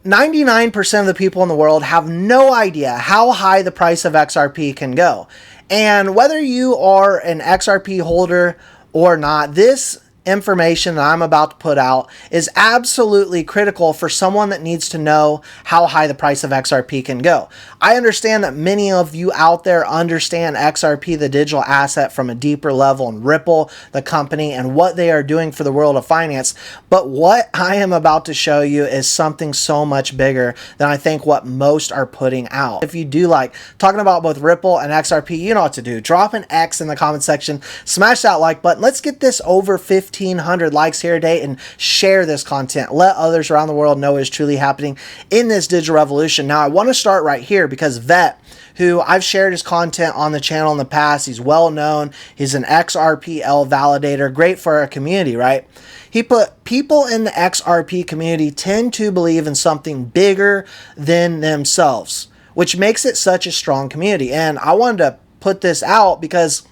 99% of the people in the world have no idea how high the price of XRP can go. And whether you are an XRP holder or not, this information that I'm about to put out is absolutely critical for someone that needs to know how high the price of XRP can go. I understand that many of you out there understand XRP, the digital asset, from a deeper level, and Ripple, the company, and what they are doing for the world of finance. But what I am about to show you is something so much bigger than I think what most are putting out. If you do like talking about both Ripple and XRP, you know what to do. Drop an X in the comment section, smash that like button. Let's get this over 1,500 likes here today and share this content. Let others around the world know what is truly happening in this digital revolution. Now, I want to start right here because Vet, who I've shared his content on the channel in the past, he's well known. He's an XRPL validator, great for our community, right? He put, people in the XRP community tend to believe in something bigger than themselves, which makes it such a strong community. And I wanted to put this out because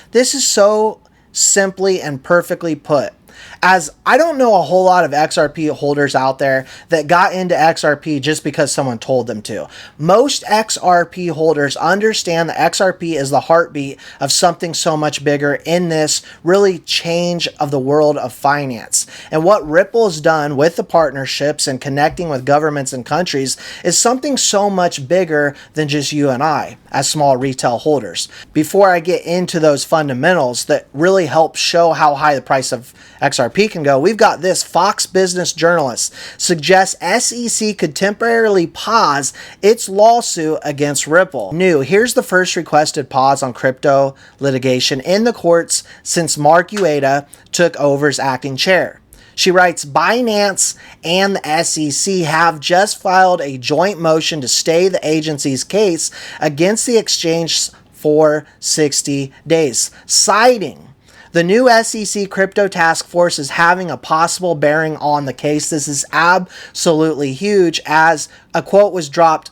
this is so simply and perfectly put. As I don't know a whole lot of XRP holders out there that got into XRP just because someone told them to. Most XRP holders understand that XRP is the heartbeat of something so much bigger in this really change of the world of finance. And what Ripple has done with the partnerships and connecting with governments and countries is something so much bigger than just you and I as small retail holders. Before I get into those fundamentals that really help show how high the price of XRP can go, we've got this. Fox Business journalist suggests SEC could temporarily pause its lawsuit against Ripple. New, here's the first requested pause on crypto litigation in the courts since Mark Ueda took over as acting chair. She writes, Binance and the SEC have just filed a joint motion to stay the agency's case against the exchange for 60 days, citing the new SEC crypto task force is having a possible bearing on the case. This is absolutely huge, as a quote was dropped.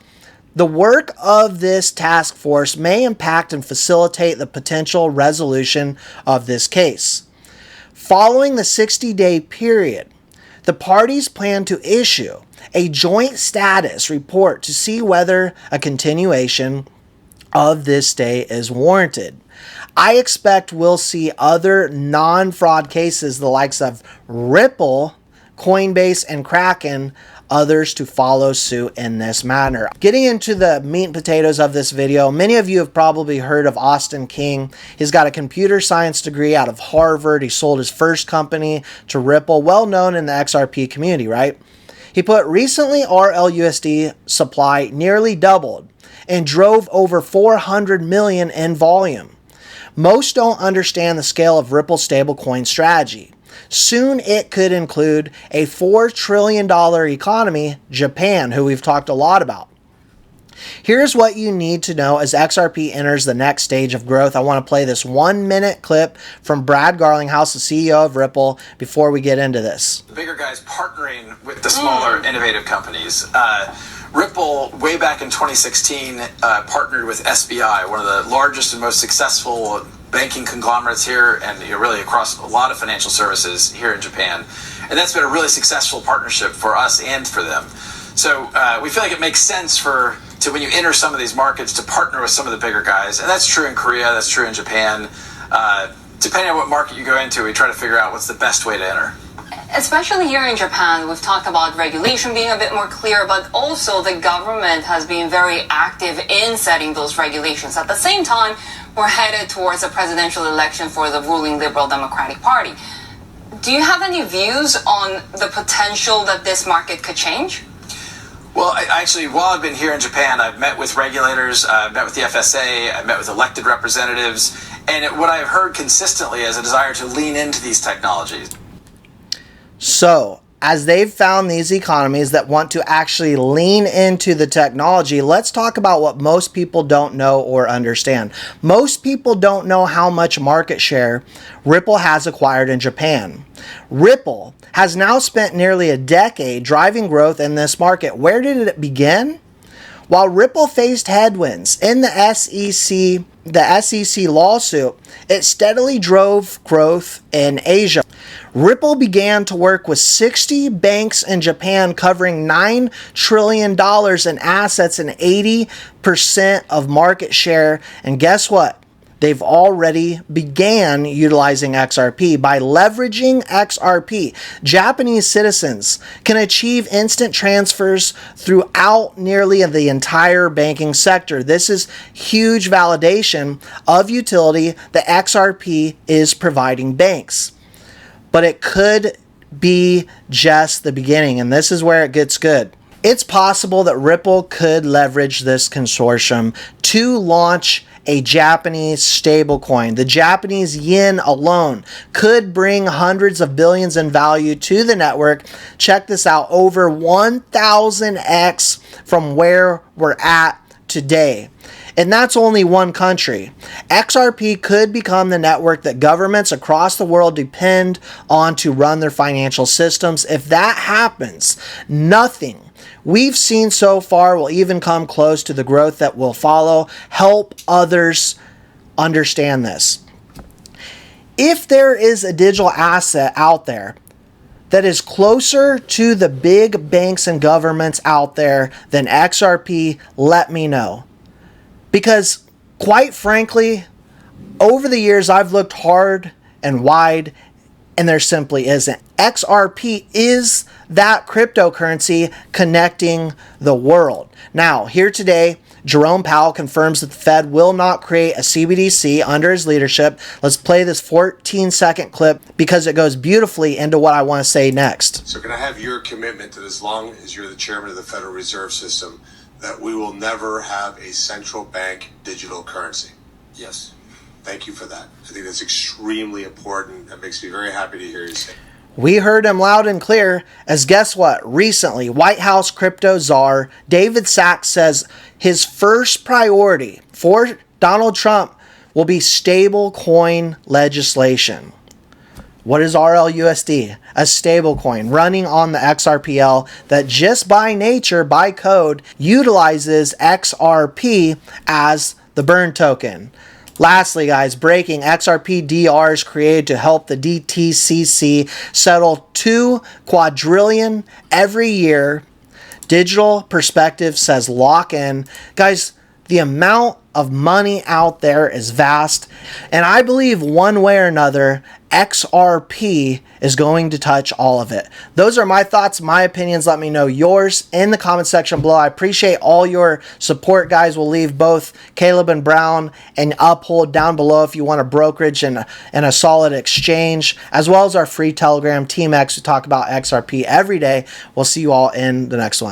The work of this task force may impact and facilitate the potential resolution of this case. Following the 60-day period, the parties plan to issue a joint status report to see whether a continuation of this stay is warranted. I expect we'll see other non-fraud cases, the likes of Ripple, Coinbase, and Kraken, others to follow suit in this manner. Getting into the meat and potatoes of this video, many of you have probably heard of Austin King. He's got a computer science degree out of Harvard. He sold his first company to Ripple, well known in the XRP community, right? He put, recently RLUSD supply nearly doubled and drove over 400 million in volume. Most don't understand the scale of Ripple's stablecoin strategy. Soon it could include a $4 trillion economy, Japan, who we've talked a lot about. Here's what you need to know as XRP enters the next stage of growth. I want to play this 1-minute clip from Brad Garlinghouse, the CEO of Ripple, before we get into this. The bigger guys partnering with the smaller innovative companies. Ripple, way back in 2016, partnered with SBI, one of the largest and most successful banking conglomerates here, and really across a lot of financial services here in Japan. And that's been a really successful partnership for us and for them. So we feel like it makes sense to when you enter some of these markets to partner with some of the bigger guys. And that's true in Korea, that's true in Japan. Depending on what market you go into, we try to figure out what's the best way to enter. Especially here in Japan, we've talked about regulation being a bit more clear, but also the government has been very active in setting those regulations. At the same time, we're headed towards a presidential election for the ruling Liberal Democratic Party. Do you have any views on the potential that this market could change? Well, actually, while I've been here in Japan, I've met with regulators, I've met with the FSA, I've met with elected representatives, and what I've heard consistently is a desire to lean into these technologies. So, as they've found these economies that want to actually lean into the technology, let's talk about what most people don't know or understand. Most people don't know how much market share Ripple has acquired in Japan. Ripple has now spent nearly a decade driving growth in this market. Where did it begin? While Ripple faced headwinds in the SEC lawsuit, it steadily drove growth in Asia. Ripple began to work with 60 banks in Japan, covering $9 trillion in assets and 80% of market share. And guess what? They've already began utilizing XRP. By leveraging XRP, Japanese citizens can achieve instant transfers throughout nearly the entire banking sector. This is huge validation of utility that XRP is providing banks. But it could be just the beginning, and this is where it gets good. It's possible that Ripple could leverage this consortium to launch a Japanese stablecoin. The Japanese yen alone could bring hundreds of billions in value to the network. Check this out, over 1,000x from where we're at today. And that's only one country. XRP could become the network that governments across the world depend on to run their financial systems. If that happens, nothing we've seen so far will even come close to the growth that will follow. Help others understand this. If there is a digital asset out there that is closer to the big banks and governments out there than XRP, let me know. Because quite frankly, over the years, I've looked hard and wide, and there simply isn't. XRP is that cryptocurrency connecting the world. Now, here today, Jerome Powell confirms that the Fed will not create a CBDC under his leadership. Let's play this 14-second clip because it goes beautifully into what I want to say next. So can I have your commitment that as long as you're the chairman of the Federal Reserve System, that we will never have a central bank digital currency? Yes. Thank you for that. I think that's extremely important. That makes me very happy to hear you say. We heard him loud and clear, as guess what? Recently, White House crypto czar David Sachs says his first priority for Donald Trump will be stablecoin legislation. What is RLUSD? A stablecoin running on the XRPL that just by nature, by code, utilizes XRP as the burn token. Lastly, guys, breaking, XRP DR is created to help the DTCC settle $2 quadrillion every year. Digital Perspective says lock in. Guys, the amount of money out there is vast, and I believe one way or another, XRP is going to touch all of it. Those are my thoughts, my opinions. Let me know yours in the comment section below. I appreciate all your support, guys. We'll leave both Caleb and Brown and Uphold down below if you want a brokerage and a solid exchange, as well as our free Telegram, Team X, to talk about XRP every day. We'll see you all in the next one.